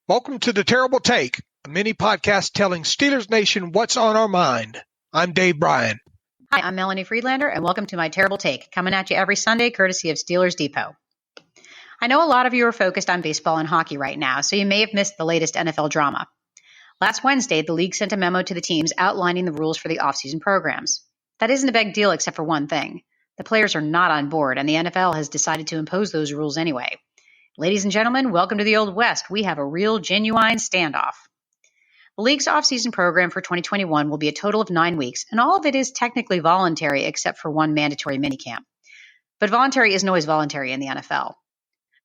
Welcome to The Terrible Take, a mini podcast telling Steelers Nation what's on our mind. I'm Dave Bryan. Hi, I'm Melanie Friedlander, and welcome to my Terrible Take, coming at you every Sunday courtesy of Steelers Depot. I know a lot of you are focused on baseball and hockey right now, so you may have missed the latest NFL drama. Last Wednesday, the league sent a memo to the teams outlining the rules for the offseason programs. That isn't a big deal except for one thing. The players are not on board, and the NFL has decided to impose those rules anyway. Ladies and gentlemen, welcome to the Old West. We have a real, genuine standoff. The league's offseason program for 2021 will be a total of 9 weeks, and all of it is technically voluntary except for one mandatory minicamp. But voluntary isn't always voluntary in the NFL.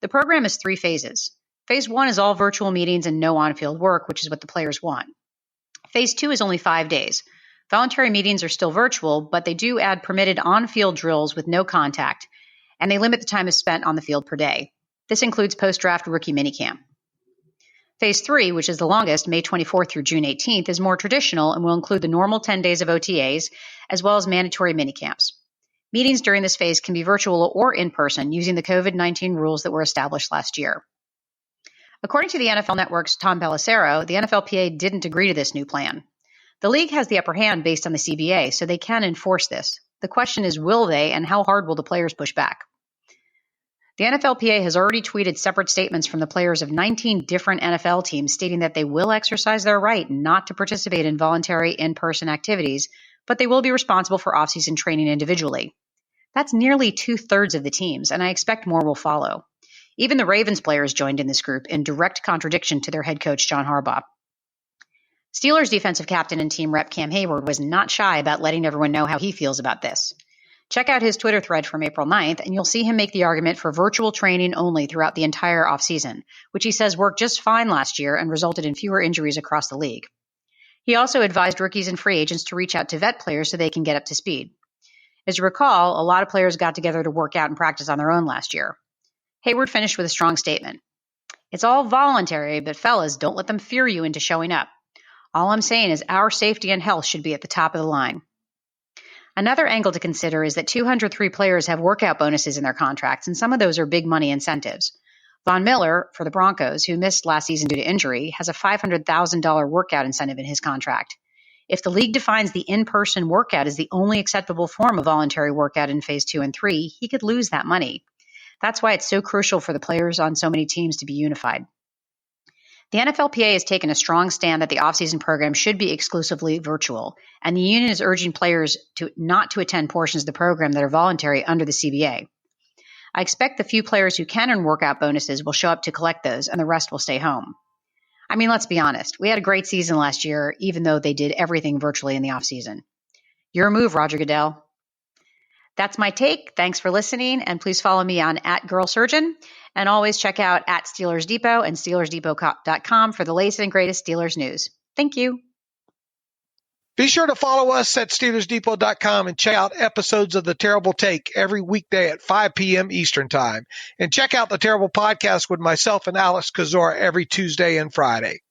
The program is 3 phases. Phase 1 is all virtual meetings and no on-field work, which is what the players want. Phase 2 is only 5 days. Voluntary meetings are still virtual, but they do add permitted on-field drills with no contact, and they limit the time spent on the field per day. This includes post-draft rookie minicamp. Phase 3, which is the longest, May 24th through June 18th, is more traditional and will include the normal 10 days of OTAs, as well as mandatory minicamps. Meetings during this phase can be virtual or in person using the COVID-19 rules that were established last year. According to the NFL Network's Tom Pelissero, the NFLPA didn't agree to this new plan. The league has the upper hand based on the CBA, so they can enforce this. The question is, will they, and how hard will the players push back? The NFLPA has already tweeted separate statements from the players of 19 different NFL teams stating that they will exercise their right not to participate in voluntary in-person activities, but they will be responsible for off-season training individually. That's nearly 2/3 of the teams, and I expect more will follow. Even the Ravens players joined in this group in direct contradiction to their head coach, John Harbaugh. Steelers defensive captain and team rep Cam Hayward was not shy about letting everyone know how he feels about this. Check out his Twitter thread from April 9th, and you'll see him make the argument for virtual training only throughout the entire offseason, which he says worked just fine last year and resulted in fewer injuries across the league. He also advised rookies and free agents to reach out to vet players so they can get up to speed. As you recall, a lot of players got together to work out and practice on their own last year. Hayward finished with a strong statement. It's all voluntary, but fellas, don't let them fear you into showing up. All I'm saying is our safety and health should be at the top of the line. Another angle to consider is that 203 players have workout bonuses in their contracts, and some of those are big money incentives. Von Miller, for the Broncos, who missed last season due to injury, has a $500,000 workout incentive in his contract. If the league defines the in-person workout as the only acceptable form of voluntary workout in Phase 2 and 3, he could lose that money. That's why it's so crucial for the players on so many teams to be unified. The NFLPA has taken a strong stand that the offseason program should be exclusively virtual, and the union is urging players not to attend portions of the program that are voluntary under the CBA. I expect the few players who can earn workout bonuses will show up to collect those, and the rest will stay home. I mean, let's be honest. We had a great season last year, even though they did everything virtually in the offseason. Your move, Roger Goodell. That's my take. Thanks for listening, and please follow me on @GirlSurgeon. And always check out @Steelers Depot and SteelersDepot.com for the latest and greatest Steelers news. Thank you. Be sure to follow us at SteelersDepot.com and check out episodes of The Terrible Take every weekday at 5 p.m. Eastern Time. And check out The Terrible Podcast with myself and Alex Kozora every Tuesday and Friday.